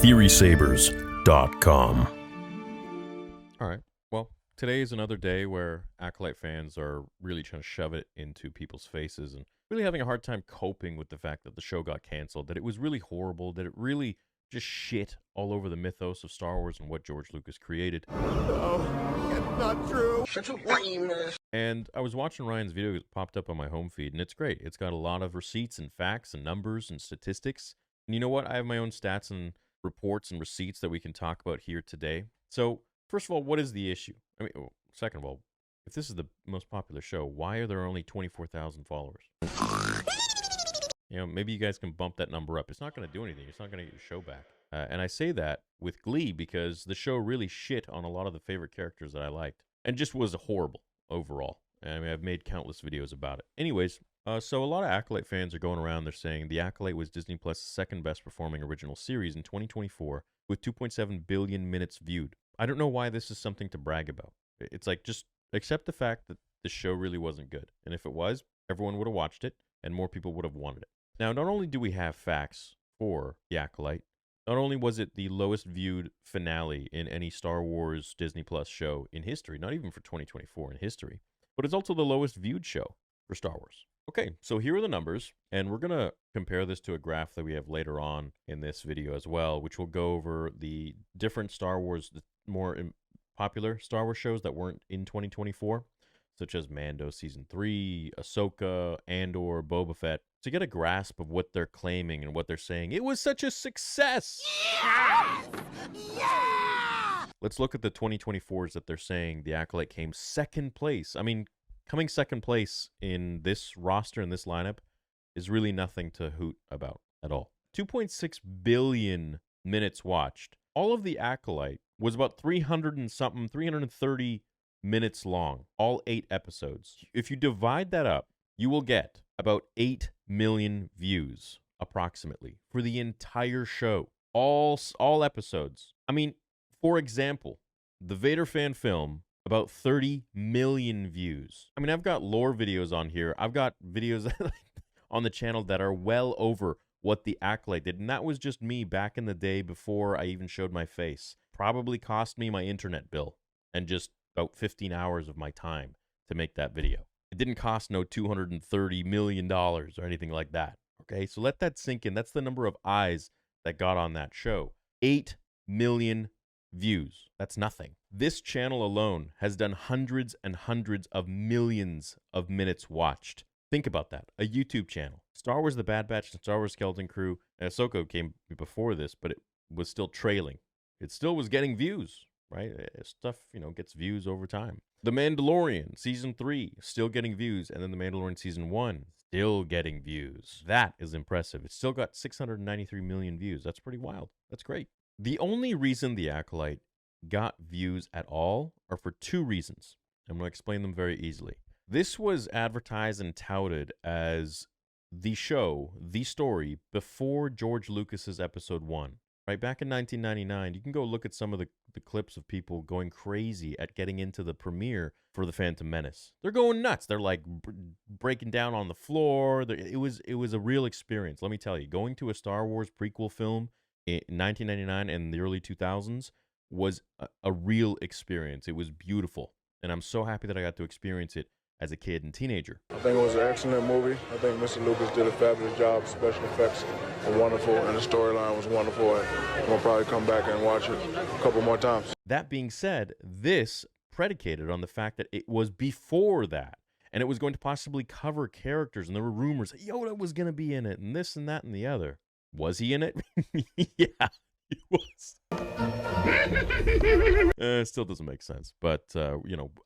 TheorySabers.com. All right. Well, today is another day where Acolyte fans are really trying to shove it into people's faces and really having a hard time coping with the fact that the show got canceled, that it was really horrible, that it really just shit all over the mythos of Star Wars and what George Lucas created. No, it's not true. Such a lameness. And I was watching Ryan's video, it popped up on my home feed, and it's great. It's got a lot of receipts and facts and numbers and statistics. And you know what? I have my own stats and reports and receipts that we can talk about here today. So, first of all, what is the issue? I mean, second of all, if this is the most popular show, why are there only 24,000 followers? You know, maybe you guys can bump that number up. It's not going to do anything. It's not going to get your show back. And I say that with glee because the show really shit on a lot of the favorite characters that I liked. And just was horrible overall. I mean, I've made countless videos about it. Anyways, so a lot of Acolyte fans are going around. They're saying The Acolyte was Disney Plus' second best performing original series in 2024 with 2.7 billion minutes viewed. I don't know why this is something to brag about. It's like, just accept the fact that the show really wasn't good. And if it was, everyone would have watched it and more people would have wanted it. Now, not only do we have facts for The Acolyte, not only was it the lowest viewed finale in any Star Wars Disney Plus show in history, not even for 2024 in history, but it's also the lowest viewed show for Star Wars. Okay, so here are the numbers, and we're going to compare this to a graph that we have later on in this video as well, which will go over the different Star Wars, the more popular Star Wars shows that weren't in 2024, such as Mando Season 3, Ahsoka, Andor, Boba Fett, to get a grasp of what they're claiming and what they're saying. It was such a success! Yes! Yeah! Let's look at the 2024s that they're saying The Acolyte came second place. I mean, coming second place in this roster, in this lineup, is really nothing to hoot about at all. 2.6 billion minutes watched. All of The Acolyte was about 330 minutes long, all 8 episodes. If you divide that up, you will get about 8 million views, approximately, for the entire show. All episodes. I mean, for example, the Vader fan film, about 30 million views. I mean, I've got lore videos on here. I've got videos on the channel that are well over what The Acolyte did. And that was just me back in the day before I even showed my face. Probably cost me my internet bill and just about 15 hours of my time to make that video. It didn't cost no $230 million or anything like that. Okay, so let that sink in. That's the number of eyes that got on that show. 8 million views. That's nothing. This channel alone has done hundreds and hundreds of millions of minutes watched. Think about that. A YouTube channel. Star Wars The Bad Batch and Star Wars Skeleton Crew. And Ahsoka came before this, but it was still trailing. It still was getting views, right? Stuff, gets views over time. The Mandalorian Season 3, still getting views. And then The Mandalorian Season 1, still getting views. That is impressive. It's still got 693 million views. That's pretty wild. That's great. The only reason The Acolyte got views at all are for 2 reasons. I'm going to explain them very easily. This was advertised and touted as the show, the story, before George Lucas's Episode 1. Right, back in 1999, you can go look at some of the clips of people going crazy at getting into the premiere for The Phantom Menace. They're going nuts. They're like breaking down on the floor. It was a real experience. Let me tell you, going to a Star Wars prequel film in 1999 and the early 2000s was a real experience. It was beautiful, and I'm so happy that I got to experience it as a kid and teenager. I think it was an excellent movie. I think Mr. Lucas did a fabulous job. Special effects were wonderful, and the storyline was wonderful, and we'll probably come back and watch it a couple more times. That being said, this predicated on the fact that it was before that, and it was going to possibly cover characters, and there were rumors that Yoda was going to be in it, and this and that and the other. Was he in it? Yeah, he was. It still doesn't make sense, but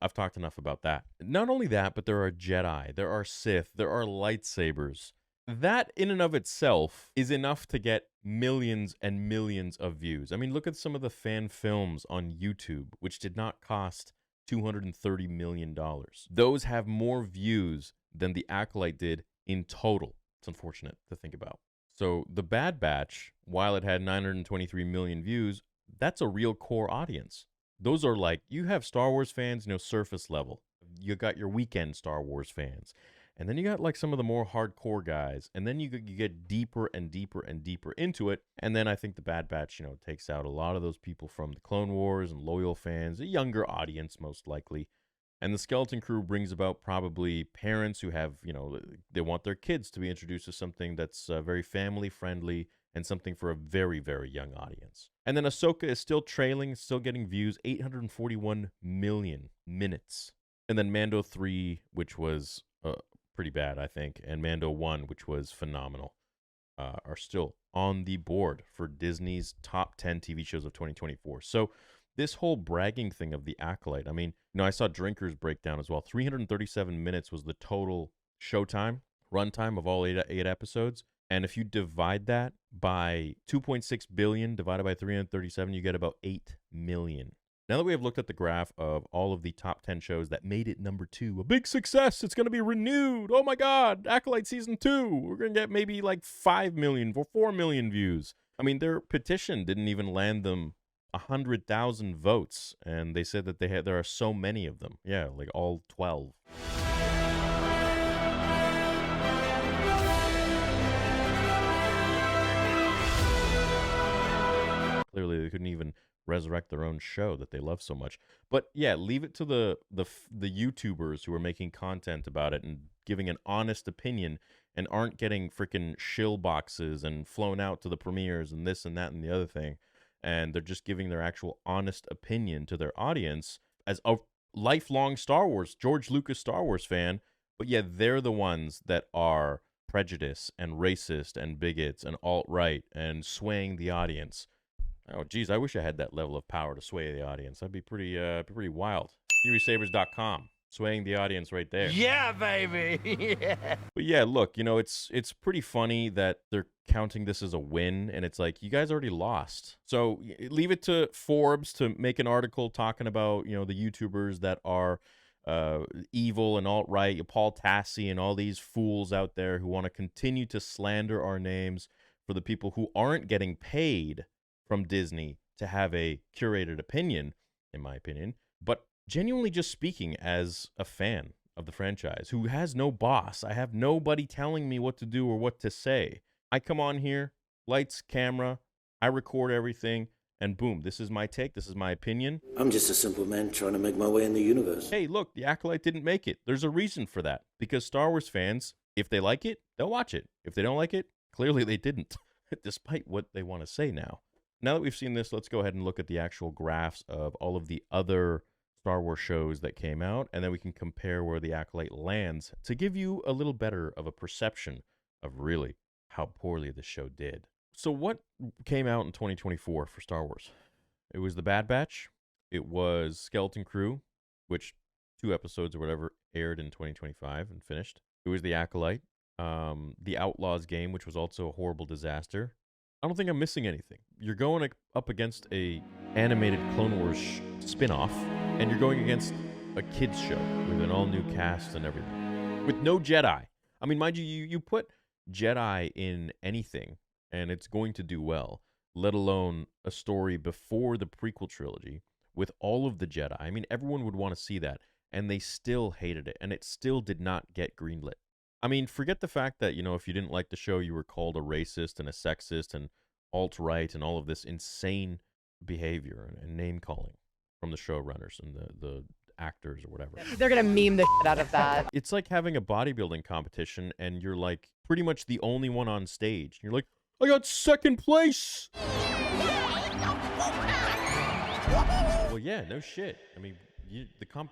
I've talked enough about that. Not only that, but there are Jedi, there are Sith, there are lightsabers. That in and of itself is enough to get millions and millions of views. I mean, look at some of the fan films on YouTube, which did not cost $230 million. Those have more views than The Acolyte did in total. It's unfortunate to think about. So The Bad Batch, while it had 923 million views, that's a real core audience. Those are like, you have Star Wars fans, surface level. You got your weekend Star Wars fans. And then you got like some of the more hardcore guys. And then you get deeper and deeper and deeper into it. And then I think the Bad Batch, takes out a lot of those people from the Clone Wars and loyal fans, a younger audience most likely. And the Skeleton Crew brings about probably parents who have, they want their kids to be introduced to something that's very family friendly and something for a very, very young audience. And then Ahsoka is still trailing, still getting views, 841 million minutes. And then Mando 3, which was pretty bad, I think, and Mando 1, which was phenomenal, are still on the board for Disney's top 10 TV shows of 2024. So this whole bragging thing of the Acolyte, I mean, I saw Drinkers breakdown as well. 337 minutes was the total showtime, runtime of all eight episodes. And if you divide that by 2.6 billion divided by 337, you get about 8 million. Now that we have looked at the graph of all of the top 10 shows that made it number 2, a big success, it's going to be renewed. Oh my God, Acolyte Season 2. We're going to get maybe like 5 million or 4 million views. I mean, their petition didn't even land them 100,000 votes, and they said that there are so many of them. Yeah, like all 12. Clearly, they couldn't even resurrect their own show that they love so much. But yeah, leave it to the YouTubers who are making content about it and giving an honest opinion and aren't getting freaking shill boxes and flown out to the premieres and this and that and the other thing. And they're just giving their actual honest opinion to their audience as a lifelong George Lucas Star Wars fan. But yeah, they're the ones that are prejudiced and racist and bigots and alt-right and swaying the audience. Oh, geez, I wish I had that level of power to sway the audience. That'd be pretty wild. FurySabers.com. Swaying the audience right there. Yeah, baby. Yeah. But yeah, look, it's pretty funny that they're counting this as a win, and it's like, you guys already lost. So leave it to Forbes to make an article talking about, the YouTubers that are evil and alt-right, Paul Tassi and all these fools out there who want to continue to slander our names for the people who aren't getting paid from Disney to have a curated opinion, in my opinion, but genuinely just speaking as a fan of the franchise who has no boss. I have nobody telling me what to do or what to say. I come on here, lights, camera, I record everything, and boom, this is my take, this is my opinion. I'm just a simple man trying to make my way in the universe. Hey, look, the Acolyte didn't make it. There's a reason for that, because Star Wars fans, if they like it, they'll watch it. If they don't like it, clearly they didn't, despite what they want to say now. Now that we've seen this, let's go ahead and look at the actual graphs of all of the other Star Wars shows that came out, and then we can compare where the Acolyte lands to give you a little better of a perception of really how poorly the show did. So what came out in 2024 for Star Wars? It was The Bad Batch. It was Skeleton Crew, which 2 episodes or whatever aired in 2025 and finished. It was The Acolyte. The Outlaws game, which was also a horrible disaster. I don't think I'm missing anything. You're going up against a animated Clone Wars spin-off, and you're going against a kids show with an all-new cast and everything. With no Jedi. I mean, mind you, you put Jedi in anything, and it's going to do well, let alone a story before the prequel trilogy with all of the Jedi. I mean, everyone would want to see that, and they still hated it, and it still did not get greenlit. I mean, forget the fact that, if you didn't like the show, you were called a racist and a sexist and alt-right and all of this insane behavior and name-calling from the showrunners and the actors or whatever. They're going to meme the shit out of that. It's like having a bodybuilding competition and you're like pretty much the only one on stage. You're like, I got second place! Well, yeah, no shit. I mean,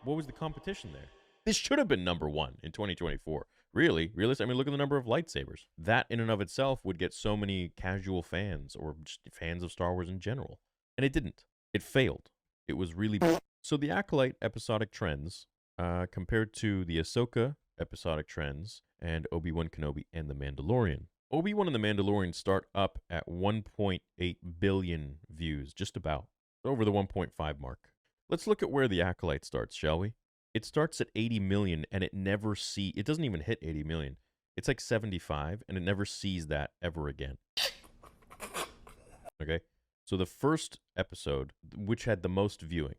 what was the competition there? This should have been number 1 in 2024. Really? I mean, look at the number of lightsabers. That in and of itself would get so many casual fans or just fans of Star Wars in general. And it didn't. It failed. It was really... So the Acolyte episodic trends compared to the Ahsoka episodic trends and Obi-Wan Kenobi and The Mandalorian. Obi-Wan and The Mandalorian start up at 1.8 billion views, just about. Over the 1.5 mark. Let's look at where the Acolyte starts, shall we? It starts at 80 million and it doesn't even hit 80 million. It's like 75 and it never sees that ever again. Okay? So the first episode, which had the most viewing,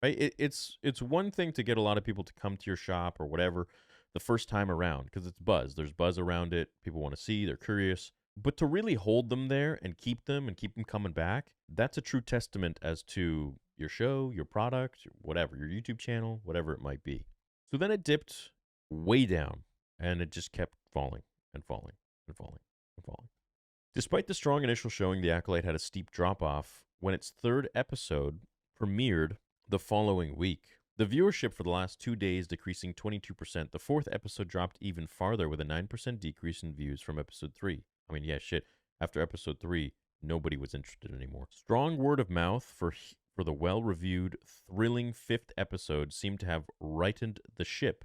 right? It's one thing to get a lot of people to come to your shop or whatever, the first time around because it's buzz. There's buzz around it. People want to see. They're curious. But to really hold them there and keep them coming back, that's a true testament as to your show, your product, whatever, your YouTube channel, whatever it might be. So then it dipped way down, and it just kept falling and falling and falling and falling. Despite the strong initial showing, The Acolyte had a steep drop-off when its third episode premiered the following week. The viewership for the last 2 days decreasing 22%. The fourth episode dropped even farther with a 9% decrease in views from episode 3. I mean, yeah, shit. After episode 3, nobody was interested anymore. Strong word of mouth for the well-reviewed, thrilling fifth episode seemed to have righted the ship,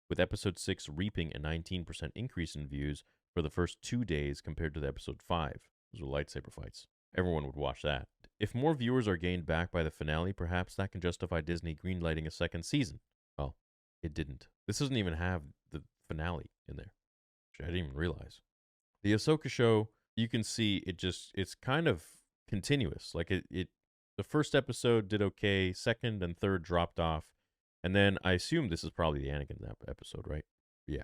with episode 6 reaping a 19% increase in views for the first 2 days compared to the episode 5. Those were lightsaber fights. Everyone would watch that. If more viewers are gained back by the finale, perhaps that can justify Disney greenlighting a second season. Well, it didn't. This doesn't even have the finale in there, which I didn't even realize. The Ahsoka show, you can see it's kind of continuous. Like the first episode did okay, second and third dropped off, and then I assume this is probably the Anakin episode, right? Yeah,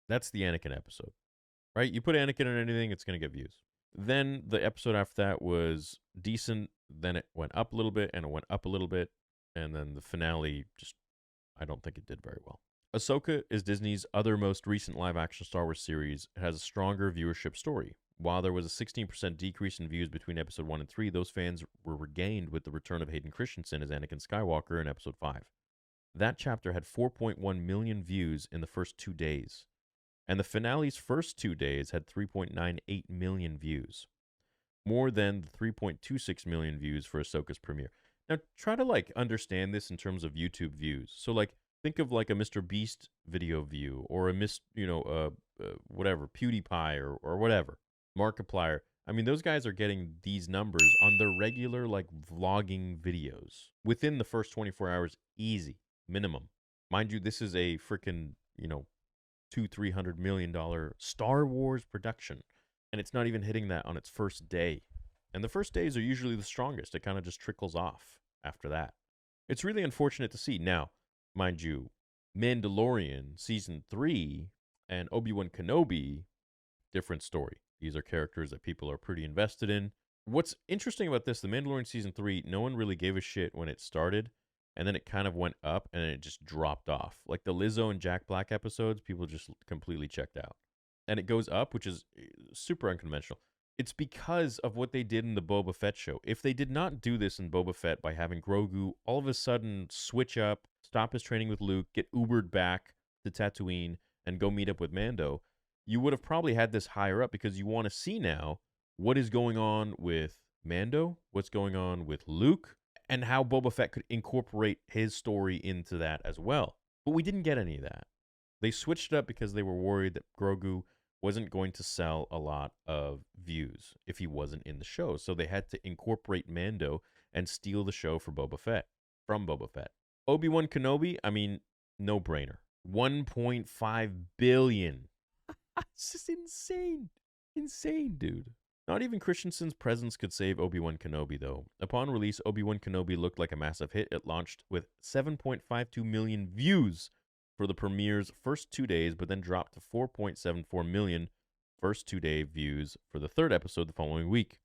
that's the Anakin episode, right? You put Anakin in anything, it's going to get views. Then the episode after that was decent, then it went up a little bit, and it went up a little bit, and then the finale I don't think it did very well. Ahsoka is Disney's other most recent live-action Star Wars series. It has a stronger viewership story. While there was a 16% decrease in views between episode 1 and 3, those fans were regained with the return of Hayden Christensen as Anakin Skywalker in episode 5. That chapter had 4.1 million views in the first 2 days, and the finale's first 2 days had 3.98 million views, more than the 3.26 million views for Ahsoka's premiere. Now, try to understand this in terms of YouTube views. So think of a Mr. Beast video view, or whatever, PewDiePie or whatever, Markiplier. I mean, those guys are getting these numbers on their regular vlogging videos within the first 24 hours, easy, minimum. Mind you, this is a freaking, $200-300 million Star Wars production, and it's not even hitting that on its first day. And the first days are usually the strongest. It kind of just trickles off after that. It's really unfortunate to see. Now, mind you, Mandalorian Season 3 and Obi-Wan Kenobi, different story. These are characters that people are pretty invested in. What's interesting about this, the Mandalorian Season 3, no one really gave a shit when it started, and then it kind of went up, and then it just dropped off. Like the Lizzo and Jack Black episodes, people just completely checked out. And it goes up, which is super unconventional. It's because of what they did in the Boba Fett show. If they did not do this in Boba Fett by having Grogu all of a sudden switch up, stop his training with Luke, get Ubered back to Tatooine, and go meet up with Mando, you would have probably had this higher up because you want to see now what is going on with Mando, what's going on with Luke, and how Boba Fett could incorporate his story into that as well. But we didn't get any of that. They switched it up because they were worried that Grogu wasn't going to sell a lot of views if he wasn't in the show. So they had to incorporate Mando and steal the show for Boba Fett, from Boba Fett. Obi-Wan Kenobi, I mean, no brainer. 1.5 billion. It's just insane. Insane, dude. Not even Christensen's presence could save Obi-Wan Kenobi, though. Upon release, Obi-Wan Kenobi looked like a massive hit. It launched with 7.52 million views for the premiere's first 2 days, but then dropped to 4.74 million first 2 day views for the third episode the following week.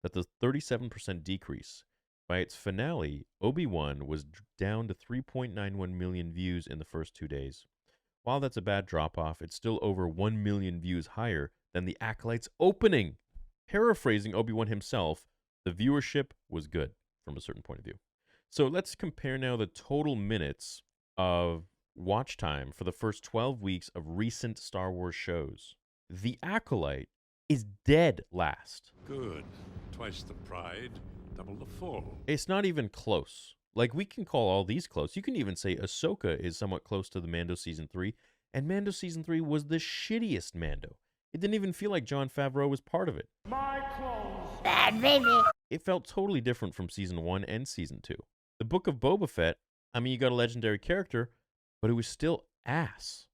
That's a 37% decrease. By its finale, Obi-Wan was down to 3.91 million views in the first 2 days. While that's a bad drop-off, it's still over 1 million views higher than The Acolyte's opening. Paraphrasing Obi-Wan himself, the viewership was good from a certain point of view. So let's compare now the total minutes of watch time for the first 12 weeks of recent Star Wars shows. The Acolyte is dead last. Good. Twice the pride, double the fall. It's not even close. We can call all these close. You can even say Ahsoka is somewhat close to the Mando Season 3, and Mando Season 3 was the shittiest Mando. It didn't even feel like Jon Favreau was part of it. My clothes. Bad baby. It felt totally different from Season 1 and Season 2. The Book of Boba Fett, I mean, you got a legendary character, but it was still ass.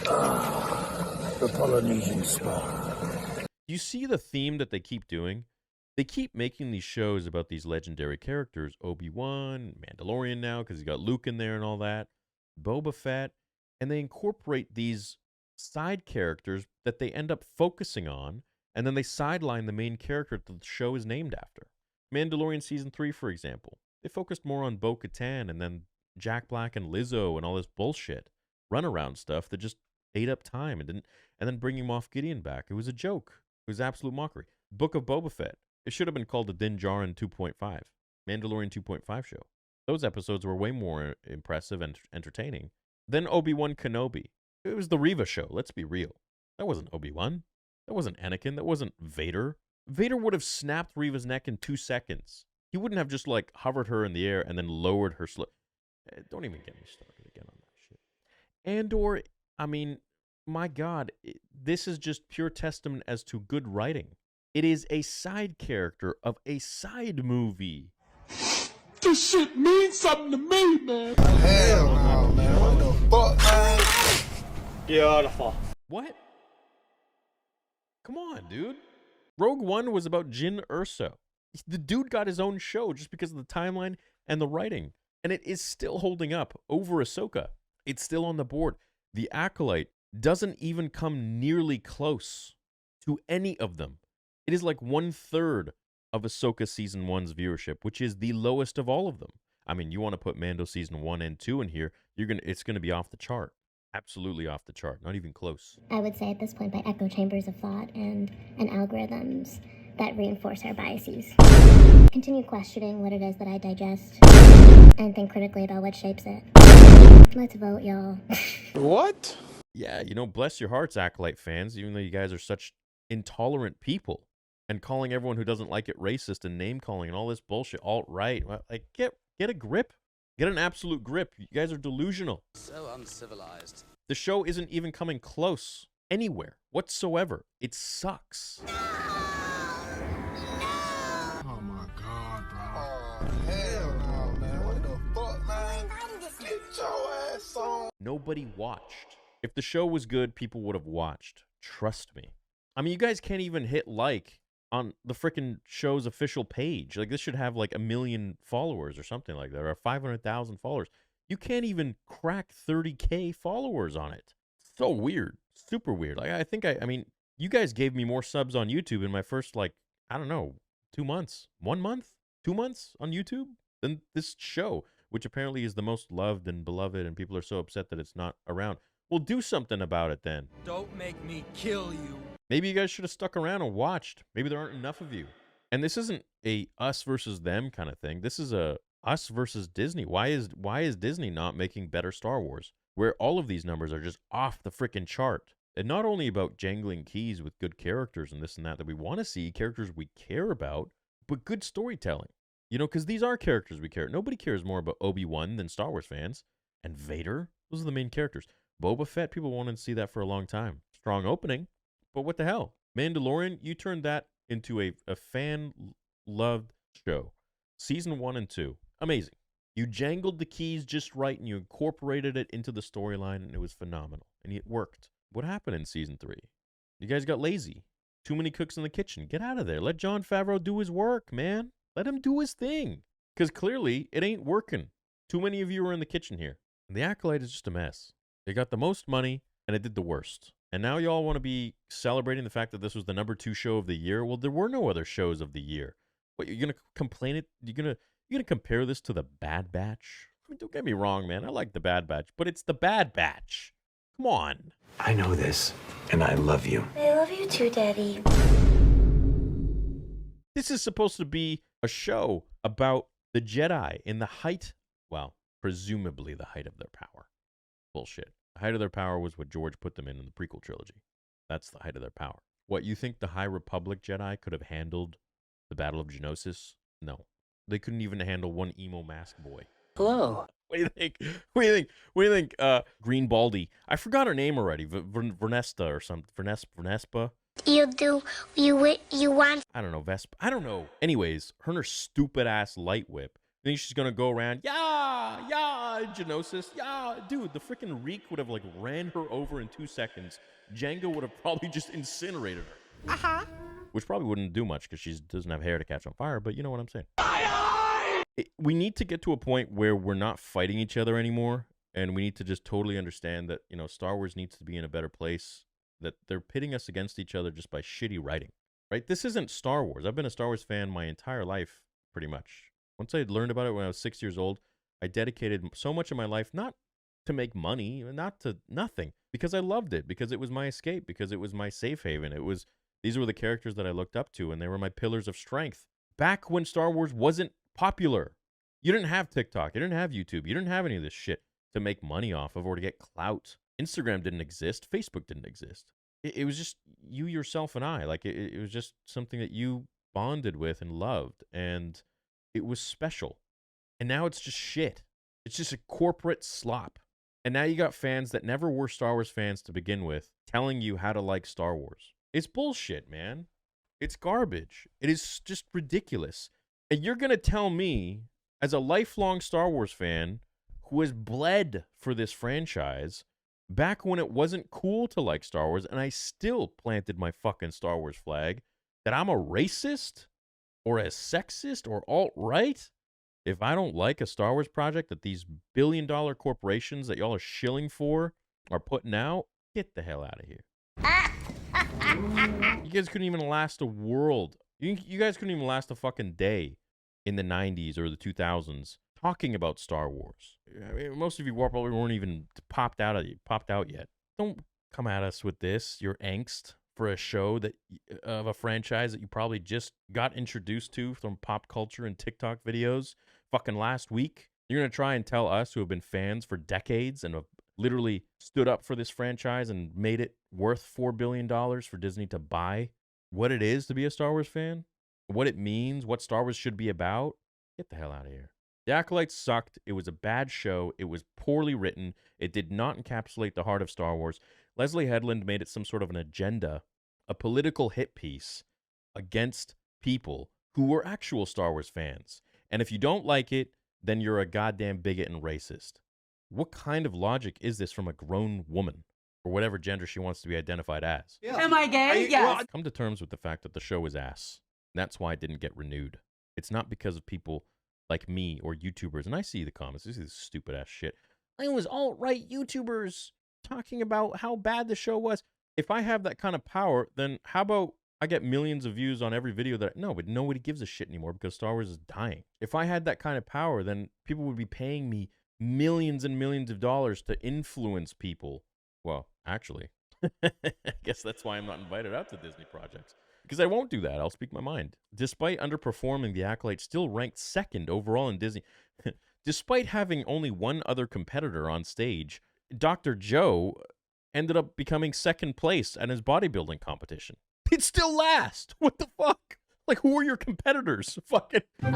The Polynesian spot. You see the theme that they keep doing? They keep making these shows about these legendary characters. Obi-Wan, Mandalorian now, because you got Luke in there and all that. Boba Fett, and they incorporate these side characters that they end up focusing on, and then they sideline the main character that the show is named after. Mandalorian Season 3, for example. They focused more on Bo-Katan and then Jack Black and Lizzo and all this bullshit, runaround stuff that just ate up time and then bringing Moff Gideon back. It was a joke. It was absolute mockery. Book of Boba Fett. It should have been called the Din Djarin 2.5, Mandalorian 2.5 show. Those episodes were way more impressive and entertaining than Obi-Wan Kenobi. It was the Reva show, let's be real. That wasn't Obi-Wan. That wasn't Anakin. That wasn't Vader. Vader would have snapped Reva's neck in 2 seconds. He wouldn't have just like hovered her in the air and then lowered her Don't even get me started again on that shit. Andor, I mean, my God, this is just pure testament as to good writing. It is a side character of a side movie. This shit means something to me, man. Hell no, man. What the fuck, man? Beautiful. What? Come on, dude. Rogue One was about Jyn Erso. The dude got his own show just because of the timeline and the writing. And it is still holding up over Ahsoka. It's still on the board. The Acolyte doesn't even come nearly close to any of them. It is like 1/3 of Ahsoka Season 1's viewership, which is the lowest of all of them. I mean, you want to put Mando Season 1 and 2 in here, it's going to be off the chart. Absolutely off the chart. Not even close. I would say at this point by echo chambers of thought and algorithms that reinforce our biases. Continue questioning what it is that I digest and think critically about what shapes it. Let's vote, y'all. What? Yeah, bless your hearts, Acolyte fans, even though you guys are such intolerant people and calling everyone who doesn't like it racist and name-calling and all this bullshit, alt-right. Like, get a grip. Get an absolute grip. You guys are delusional. So uncivilized. The show isn't even coming close anywhere whatsoever. It sucks. Oh my God, bro. Oh, hell no, man. What the fuck, man? Get your ass on. Nobody watched. If the show was good, people would have watched. Trust me. I mean, you guys can't even hit like on the freaking show's official page. Like, this should have like 1 million followers or something like that, or 500,000 followers. You can't even crack 30K followers on it. So weird. Super weird. Like, I mean, you guys gave me more subs on YouTube in my first, like, I don't know, 2 months, 1 month, 2 months on YouTube than this show, which apparently is the most loved and beloved, and people are so upset that it's not around. Well, do something about it then. Don't make me kill you. Maybe you guys should have stuck around and watched. Maybe there aren't enough of you. And this isn't a us versus them kind of thing. This is a us versus Disney. Why is Disney not making better Star Wars, where all of these numbers are just off the freaking chart? And not only about jangling keys with good characters and this and that we want to see, characters we care about, but good storytelling. Because these are characters we care. Nobody cares more about Obi-Wan than Star Wars fans. And Vader, those are the main characters. Boba Fett, people wanted to see that for a long time. Strong opening, but what the hell? Mandalorian, you turned that into a fan-loved show. Season 1 and 2, amazing. You jangled the keys just right and you incorporated it into the storyline, and it was phenomenal. And it worked. What happened in Season 3? You guys got lazy. Too many cooks in the kitchen. Get out of there. Let Jon Favreau do his work, man. Let him do his thing. Because clearly, it ain't working. Too many of you are in the kitchen here. And the Acolyte is just a mess. They got the most money, and it did the worst. And now y'all want to be celebrating the fact that this was the number 2 show of the year? Well, there were no other shows of the year. What, you're going to complain it? You're going to compare this to the Bad Batch? I mean, don't get me wrong, man. I like the Bad Batch, but it's the Bad Batch. Come on. I know this, and I love you. I love you too, Daddy. This is supposed to be a show about the Jedi in the height, well, presumably the height of their power. Bullshit. The height of their power was what George put them in the prequel trilogy. That's the height of their power. What, you think the High Republic Jedi could have handled the Battle of Geonosis? No. They couldn't even handle one emo mask boy. Hello. What do you think? What do you think? Green Baldy. I forgot her name already. Vernesta or something. Vernespa. You want. I don't know. Vespa. I don't know. Anyways, her and her stupid ass light whip. I think she's gonna go around, Geonosis, dude. The freaking Reek would have like ran her over in 2 seconds. Jango would have probably just incinerated her. Which probably wouldn't do much because she doesn't have hair to catch on fire. But you know what I'm saying. We need to get to a point where we're not fighting each other anymore. And we need to just totally understand that, you know, Star Wars needs to be in a better place, that they're pitting us against each other just by shitty writing, right? This isn't Star Wars. I've been a Star Wars fan my entire life, pretty much. Once I learned about it when I was 6 years old, I dedicated so much of my life not to make money, not to nothing, because I loved it, because it was my escape, because it was my safe haven. These were the characters that I looked up to, and they were my pillars of strength. Back when Star Wars wasn't popular, you didn't have TikTok, you didn't have YouTube, you didn't have any of this shit to make money off of or to get clout. Instagram didn't exist, Facebook didn't exist. It was just you, yourself, and I. Like, it was just something that you bonded with and loved, and it was special. And now it's just shit. It's just a corporate slop. And now you got fans that never were Star Wars fans to begin with telling you how to like Star Wars. It's bullshit, man. It's garbage. It is just ridiculous. And you're going to tell me, as a lifelong Star Wars fan who has bled for this franchise, back when it wasn't cool to like Star Wars, and I still planted my fucking Star Wars flag, that I'm a racist or a sexist or alt-right if I don't like a Star Wars project that these billion-dollar corporations that y'all are shilling for are putting out. Get the hell out of here. You guys couldn't even last a world. You guys couldn't even last a fucking day in the 90s or the 2000s talking about Star Wars. I mean, most of you probably weren't even popped out yet. Don't come at us with this, your angst for a show that of a franchise that you probably just got introduced to from pop culture and TikTok videos fucking last week. You're going to try and tell us who have been fans for decades and have literally stood up for this franchise and made it worth $4 billion for Disney to buy what it is to be a Star Wars fan, what it means, what Star Wars should be about. Get the hell out of here. The Acolyte sucked. It was a bad show. It was poorly written. It did not encapsulate the heart of Star Wars. Leslie Headland made it some sort of an agenda, a political hit piece against people who were actual Star Wars fans. And if you don't like it, then you're a goddamn bigot and racist. What kind of logic is this from a grown woman, or whatever gender she wants to be identified as? Yeah. Am I gay? Yes. Come to terms with the fact that the show is ass. That's why it didn't get renewed. It's not because of people like me or YouTubers, and I see the comments. This is stupid ass shit. It was alt-right YouTubers talking about how bad the show was. If I have that kind of power, then how about I get millions of views on every video that but nobody gives a shit anymore because Star Wars is dying. If I had that kind of power, then people would be paying me millions and millions of dollars to influence people. Well, actually, I guess that's why I'm not invited out to Disney projects. Because I won't do that. I'll speak my mind. Despite underperforming, the Acolyte still ranked second overall in Disney. Despite having only one other competitor on stage, Dr. Joe ended up becoming second place at his bodybuilding competition. It's still last. What the fuck? Like, who are your competitors? Fucking The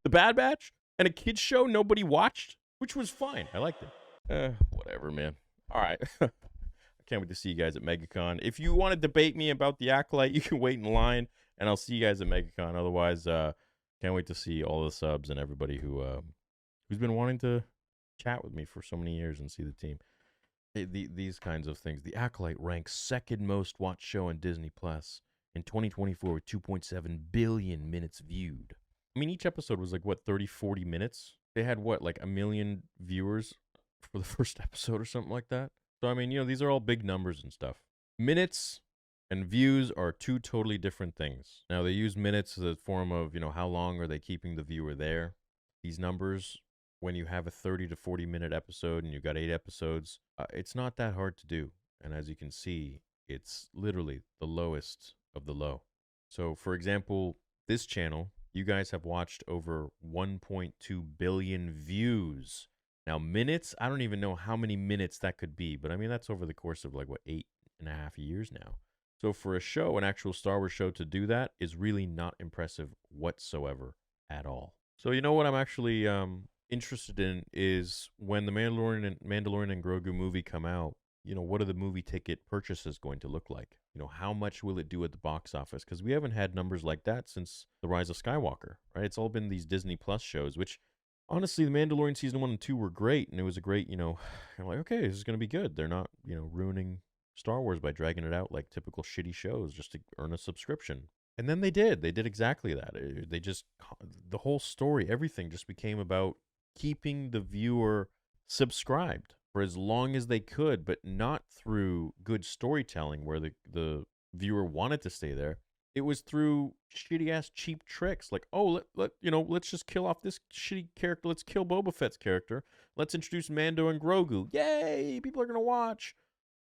Bad Batch and a kids show nobody watched, which was fine. I liked it. Whatever, man. All right. I can't wait to see you guys at MegaCon. If you want to debate me about the Acolyte, you can wait in line, and I'll see you guys at MegaCon. Otherwise, can't wait to see all the subs and everybody who's been wanting to chat with me for so many years and see the team. These kinds of things. The Acolyte ranks second most watched show on Disney Plus in 2024 with 2.7 billion minutes viewed. I mean, each episode was like, what, 30, 40 minutes? They had, what, like 1 million viewers for the first episode or something like that? So, I mean, these are all big numbers and stuff. Minutes and views are two totally different things. Now, they use minutes as a form of, how long are they keeping the viewer there? These numbers, when you have a 30 to 40 minute episode and you've got 8 episodes, it's not that hard to do. And as you can see, it's literally the lowest of the low. So, for example, this channel, you guys have watched over 1.2 billion views. Now, minutes, I don't even know how many minutes that could be, but I mean, that's over the course of 8.5 years now. So for a show, an actual Star Wars show, to do that is really not impressive whatsoever at all. So you know what I'm actually interested in is when the Mandalorian and Grogu movie come out, what are the movie ticket purchases going to look like? How much will it do at the box office? Because we haven't had numbers like that since The Rise of Skywalker, right? It's all been these Disney Plus shows, which honestly, The Mandalorian season 1 and 2 were great, and it was a great, I'm like, okay, this is going to be good. They're not, ruining Star Wars by dragging it out like typical shitty shows just to earn a subscription. And then they did exactly that. The whole story, everything just became about keeping the viewer subscribed for as long as they could, but not through good storytelling where the viewer wanted to stay there. It was through shitty ass cheap tricks like, oh, let's just kill off this shitty character. Let's kill Boba Fett's character. Let's introduce Mando and Grogu. Yay! People are gonna watch.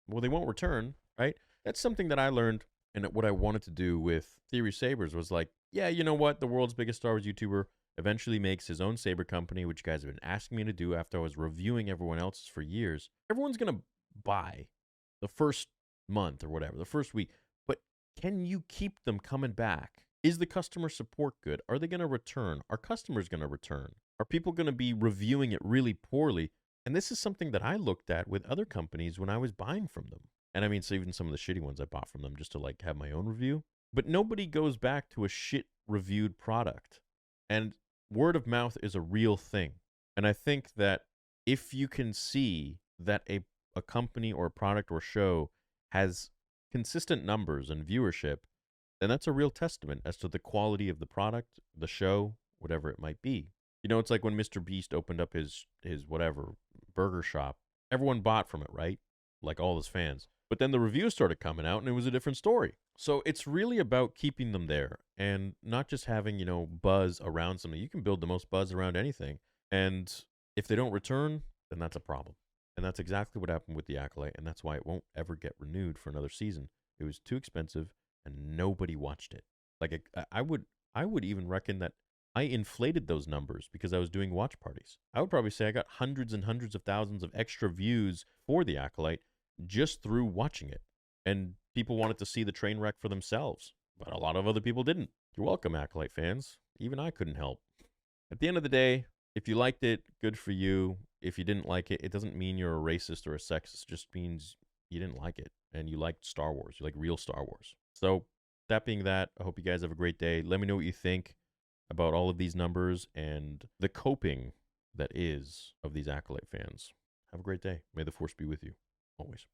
Well, they won't return, right? That's something that I learned, and what I wanted to do with Theory Sabers was like, yeah, you know what? The world's biggest Star Wars YouTuber eventually makes his own saber company, which you guys have been asking me to do after I was reviewing everyone else's for years. Everyone's gonna buy the first month or whatever, the first week. But can you keep them coming back? Is the customer support good? Are they going to return? Are customers going to return? Are people going to be reviewing it really poorly? And this is something that I looked at with other companies when I was buying from them. And I mean, so even some of the shitty ones I bought from them just to like have my own review. But nobody goes back to a shit reviewed product. And word of mouth is a real thing. And I think that if you can see that a company or a product or show has consistent numbers and viewership, then that's a real testament as to the quality of the product, the show, whatever it might be. You know, it's like when Mr. Beast opened up his whatever burger shop. Everyone bought from it, right? Like all his fans. But then the reviews started coming out and it was a different story. So it's really about keeping them there and not just having, buzz around something. You can build the most buzz around anything. And if they don't return, then that's a problem. And that's exactly what happened with the Acolyte, and that's why it won't ever get renewed for another season. It was too expensive, and nobody watched it. Like I would even reckon that I inflated those numbers because I was doing watch parties. I would probably say I got hundreds and hundreds of thousands of extra views for the Acolyte just through watching it. And people wanted to see the train wreck for themselves, but a lot of other people didn't. You're welcome, Acolyte fans. Even I couldn't help. At the end of the day, if you liked it, good for you. If you didn't like it, it doesn't mean you're a racist or a sexist. It just means you didn't like it and you liked Star Wars. You like real Star Wars. So that being that, I hope you guys have a great day. Let me know what you think about all of these numbers and the coping that is of these Acolyte fans. Have a great day. May the Force be with you always.